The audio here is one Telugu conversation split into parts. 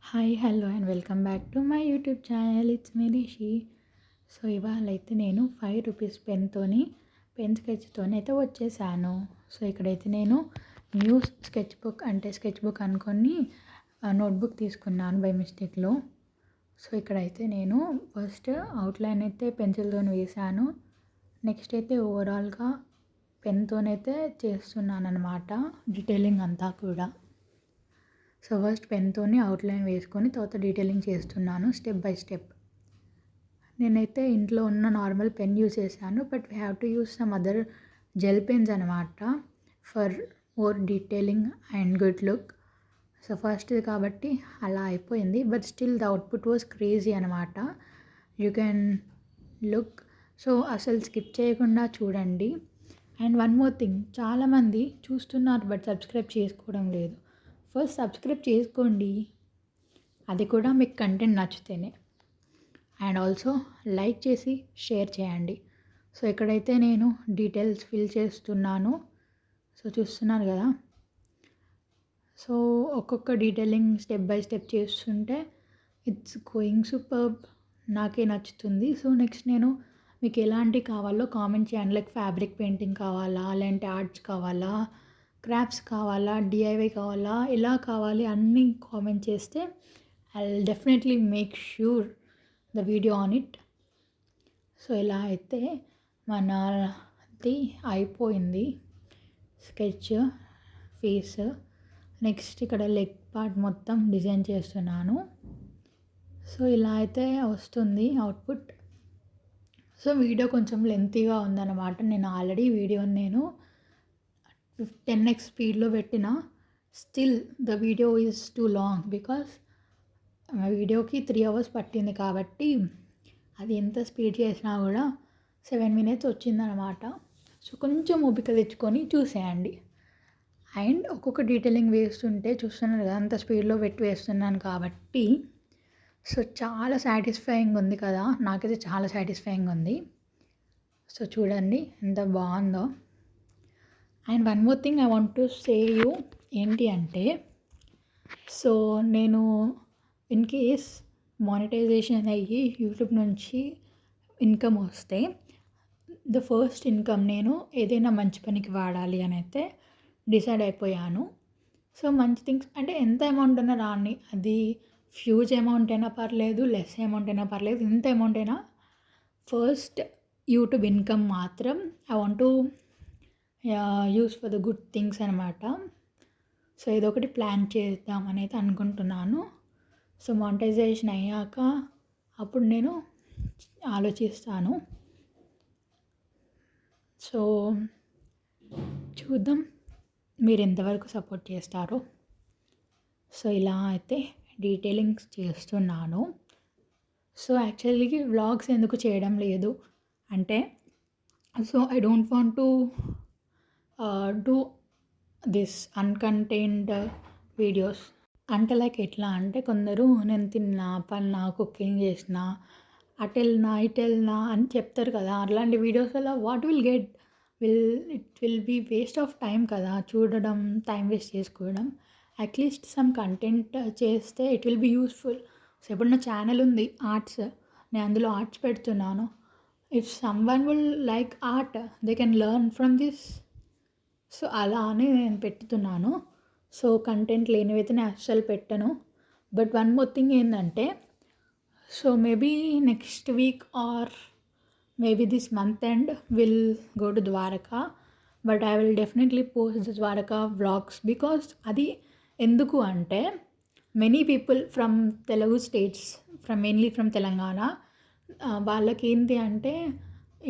Hi hello and welcome back to my YouTube channel. It's me Rishi. So ఇవాళైతే నేను ₹5 పెన్తోని పెన్ స్కెచ్తోని అయితే వచ్చేసాను. సో ఇక్కడైతే నేను న్యూ స్కెచ్ బుక్ అనుకొని నోట్బుక్ తీసుకున్నాను బై మిస్టేక్లో. సో ఇక్కడైతే నేను ఫస్ట్ అవుట్లైన్ అయితే పెన్సిల్తోని వేసాను. నెక్స్ట్ అయితే ఓవరాల్గా పెన్తోనైతే చేస్తున్నాను అనమాట, డీటెయిలింగ్ అంతా కూడా. సో ఫస్ట్ పెన్తోని అవుట్లైన్ వేసుకొని తర్వాత డీటెయిలింగ్ చేస్తున్నాను స్టెప్ బై స్టెప్. నేనైతే ఇంట్లో ఉన్న నార్మల్ పెన్ యూజ్ చేశాను, but we have to use some other gel pens అనమాట for more detailing and good look. So ఫస్ట్ది కాబట్టి అలా అయిపోయింది, but still the output was crazy అనమాట. You can look. సో అసలు స్కిప్ చేయకుండా చూడండి. అండ్ వన్ మోర్ థింగ్, చాలామంది చూస్తున్నారు బట్ సబ్స్క్రైబ్ చేసుకోవడం లేదు. ఫస్ట్ సబ్స్క్రైబ్ చేసుకోండి, అది కూడా మీకు కంటెంట్ నచ్చితేనే. అండ్ ఆల్సో లైక్ చేసి షేర్ చేయండి. సో ఇక్కడైతే నేను డీటెయిల్స్ ఫిల్ చేస్తున్నాను. సో చూస్తున్నారు కదా. సో ఒక్కొక్క డీటెయిలింగ్ స్టెప్ బై స్టెప్ చేస్తుంటే ఇట్స్ గోయింగ్ సూపర్బ్. నాకే నచ్చుతుంది. సో నెక్స్ట్ నేను మీకు ఎలాంటి కావాలో కామెంట్ చేయండి. లైక్ ఫ్యాబ్రిక్ పెయింటింగ్ కావాలా, లేదంటే ఆర్ట్స్ కావాలా, క్రాఫ్ట్స్ కావాలా, డిఐవై కావాలా, ఎలా కావాలి అన్నీ కామెంట్ చేస్తే I will definitely make sure the video on it. So ఇలా అయితే మనది అయిపోయింది స్కెచ్ ఫేస్. నెక్స్ట్ ఇక్కడ లెగ్ పార్ట్ మొత్తం డిజైన్ చేస్తున్నాను. సో ఇలా అయితే వస్తుంది అవుట్పుట్. సో వీడియో కొంచెం లెంతీగా ఉందన్నమాట. నేను ఆల్రెడీ వీడియోని నేను 10x స్పీడ్లో పెట్టిన, still the video is two long because వీడియోకి 3 hours పట్టింది కాబట్టి అది ఎంత స్పీడ్ చేసినా కూడా 7 minutes వచ్చిందనమాట. సో కొంచెం ఓపిక తెచ్చుకొని చూసేయండి. అండ్ ఒక్కొక్క డీటెయిలింగ్ వేస్తుంటే చూస్తున్నారు కదా, అంత స్పీడ్లో పెట్టి వేస్తున్నాను కాబట్టి సో చాలా సాటిస్ఫైయింగ్ ఉంది కదా. నాకైతే చాలా సాటిస్ఫైయింగ్ ఉంది. సో చూడండి ఎంత బాగుందో. And one more thing I want to say you ఏంటి అంటే, సో నేను ఇన్ కేస్ మానిటైజేషన్ అయ్యి యూట్యూబ్ నుంచి ఇన్కమ్ వస్తే ద ఫస్ట్ ఇన్కమ్ నేను ఏదైనా మంచి పనికి వాడాలి అని అయితే డిసైడ్ అయిపోయాను. సో మంచి థింగ్స్ అంటే ఎంత అమౌంట్ అయినా రాని, అది ఫ్యూజ్ అమౌంట్ అయినా పర్లేదు, లెస్ అమౌంట్ అయినా పర్లేదు, ఎంత అమౌంట్ అయినా ఫస్ట్ యూట్యూబ్ ఇన్కమ్ మాత్రం I want to use for the good things అనమాట. సో ఇదొకటి ప్లాన్ చేద్దామని అయితే అనుకుంటున్నాను. సో మానిటైజేషన్ అయ్యాక అప్పుడు నేను ఆలోచిస్తాను. సో చూద్దాం మీరు ఎంతవరకు సపోర్ట్ చేస్తారో. సో ఇలా అయితే డీటెయిలింగ్స్ చేస్తున్నాను. సో యాక్చువల్లీ వ్లాగ్స్ ఎందుకు చేయడం లేదు అంటే, so I don't want to do this uncontained videos. అంటే లైక్ ఎట్లా అంటే, కొందరు నేను తిన్నా, పన్నా, కుకింగ్ చేసిన, అటు వెళ్ళినా ఇటు వెళ్ళినా అని చెప్తారు కదా. అలాంటి వీడియోస్ వల్ల what it will be waste of time కదా, చూడడం, టైం వేస్ట్ చేసుకోవడం. అట్లీస్ట్ సమ్ కంటెంట్ చేస్తే it will be useful. So ఇప్పుడు నా ఛానల్ ఉంది ఆర్ట్స్, నేను అందులో ఆర్ట్స్ పెడుతున్నాను. If someone will like art, they can learn from this. So అలా అని నేను పెట్టుతున్నాను. సో కంటెంట్ లేనివైతే నేను అస్సలు పెట్టను. బట్ వన్ మోర్ థింగ్ ఏంటంటే, so maybe next week or maybe this month end will go to Dwarka. But I will definitely post the Dwarka vlogs because అది ఎందుకు అంటే, many people from Telugu states, mainly from Telangana, వాళ్ళకి ఏంటి అంటే,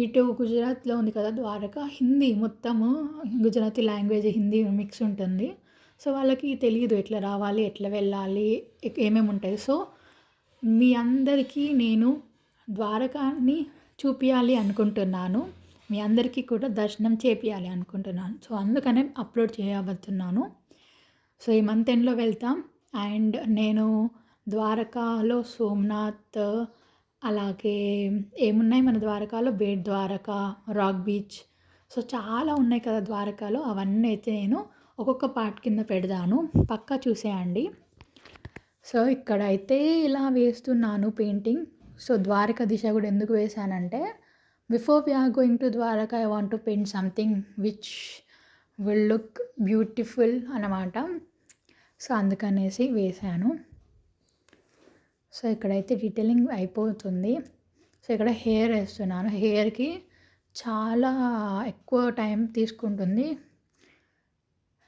ఇటు గుజరాత్లో ఉంది కదా ద్వారకా, హిందీ మొత్తము గుజరాతీ లాంగ్వేజ్ హిందీ మిక్స్ ఉంటుంది. సో వాళ్ళకి తెలియదు ఎట్లా రావాలి, ఎట్లా వెళ్ళాలి, ఏమేమి ఉంటాయి. సో మీ అందరికీ నేను ద్వారకాని చూపించాలి అనుకుంటున్నాను, మీ అందరికీ కూడా దర్శనం చేపియాలి అనుకుంటున్నాను. సో అందుకనే అప్లోడ్ చేయబోతున్నాను. సో ఈ మంత్ ఎండ్లో వెళ్తాం. అండ్ నేను ద్వారకాలో సోమనాథ్, అలాగే ఏమున్నాయి మన ద్వారకాలో, Bet Dwarka, rock beach, so చాలా ఉన్నాయి కదా ద్వారకాలో. అవన్నీ అయితే నేను ఒక్కొక్క పార్ట్ కింద పెడతాను, పక్కా చూసేయండి. సో ఇక్కడైతే ఇలా వేస్తున్నాను పెయింటింగ్. సో ద్వారక దిశ కూడా ఎందుకు వేశానంటే before we are going to Dwarka I want to paint something which will look beautiful అన్నమాట. సో అందుకనేసి వేశాను. సో ఇక్కడైతే డీటెయిలింగ్ అయిపోతుంది. సో ఇక్కడ హెయిర్ వేస్తున్నాను. హెయిర్కి చాలా ఎక్కువ టైం తీసుకుంటుంది.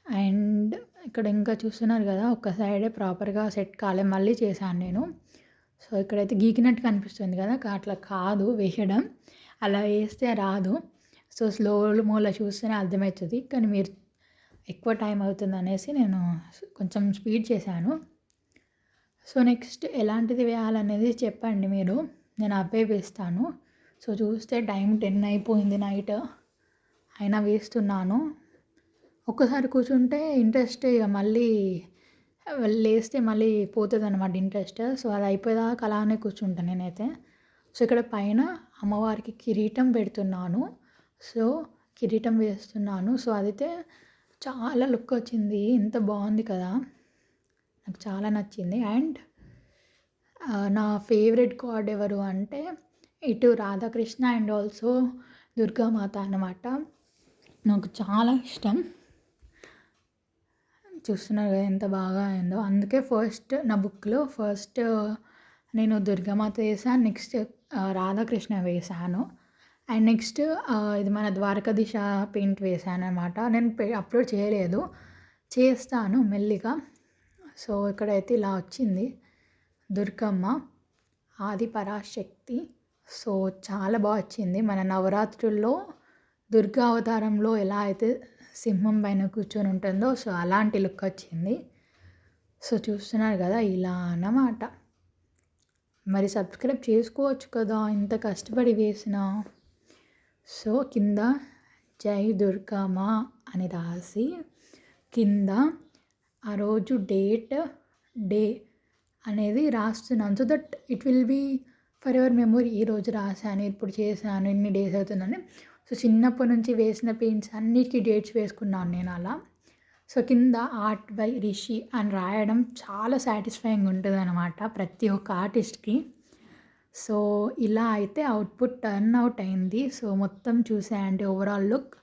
అండ్ ఇక్కడ ఇంకా చూస్తున్నారు కదా, ఒక సైడే ప్రాపర్గా సెట్ కాలే, మళ్ళీ చేశాను నేను. సో ఇక్కడైతే గీకినట్టు కనిపిస్తుంది కదా, అట్లా కాదు వేయడం, అలా వేస్తే రాదు. సో స్లో మోలో చూస్తేనే అర్థమవుతుంది, కానీ మీరు ఎక్కువ టైం అవుతుంది అనేసి నేను కొంచెం స్పీడ్ చేశాను. సో నెక్స్ట్ ఎలాంటిది వేయాలనేది చెప్పండి మీరు, నేను అవే వేస్తాను. సో చూస్తే టైం 10 అయిపోయింది నైట్, అయినా వేస్తున్నాను. ఒక్కసారి కూర్చుంటే ఇంట్రెస్ట్ ఇక మళ్ళీ లేస్తే మళ్ళీ పోతుంది అనమాట ఇంట్రెస్ట్. సో అది అయిపోయేదాకా అలానే కూర్చుంటాను నేనైతే. సో ఇక్కడ పైన అమ్మవారికి కిరీటం పెడుతున్నాను. సో కిరీటం వేస్తున్నాను. సో అదైతే చాలా లుక్ వచ్చింది, ఎంత బాగుంది కదా, నాకు చాలా నచ్చింది. అండ్ నా ఫేవరెట్ గాడ్ ఎవరు అంటే ఇటు రాధాకృష్ణ అండ్ ఆల్సో దుర్గామాత అన్నమాట. నాకు చాలా ఇష్టం. చూస్తున్నారు కదా ఎంత బాగా అయిందో. అందుకే ఫస్ట్ నా బుక్లో ఫస్ట్ నేను దుర్గామాత వేసాను, నెక్స్ట్ రాధాకృష్ణ వేసాను, అండ్ నెక్స్ట్ ఇది మన ద్వారకాధీశ పెయింట్ వేసాను అనమాట. నేను అప్లోడ్ చేయలేదు, చేస్తాను మెల్లిగా. సో ఇక్కడైతే ఇలా వచ్చింది దుర్గమ్మ ఆది పరాశక్తి. సో చాలా బాగా వచ్చింది. మన నవరాత్రుల్లో దుర్గా అవతారంలో ఎలా అయితే సింహం పైన కూర్చొని ఉంటుందో, సో అలాంటి లుక్ వచ్చింది. సో చూస్తున్నారు కదా, ఇలా అన్నమాట. మరి సబ్స్క్రైబ్ చేసుకోవచ్చు కదా, ఇంత కష్టపడి వేసిన. సో కింద జై దుర్గమ్మ అని రాసి కింద ఆ రోజు డే అనేది రాస్తున్నాను. So that it will be forever memory. ఈరోజు రాశాను, ఇప్పుడు చేశాను, ఎన్ని డేస్ అవుతుందని. సో చిన్నప్పటి నుంచి వేసిన పెయింట్స్ అన్నిటికీ డేట్స్ వేసుకున్నాను నేను అలా. సో కింద ఆర్ట్ బై రిషి అని రాయడం చాలా సాటిస్ఫైయింగ్ ఉంటుంది అనమాట ప్రతి ఒక్క ఆర్టిస్ట్కి. సో ఇలా అయితే అవుట్పుట్ టర్న్ అవుట్ అయింది. సో మొత్తం చూసేయండి ఓవరాల్ లుక్.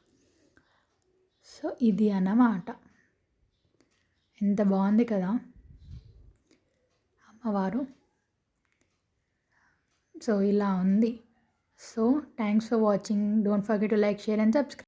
సో ఇది అన్నమాట, ఎంత బాగుంది కదా అమ్మవారు. సో ఇలా ఉంది. So thanks for watching. Don't forget to like, share and subscribe.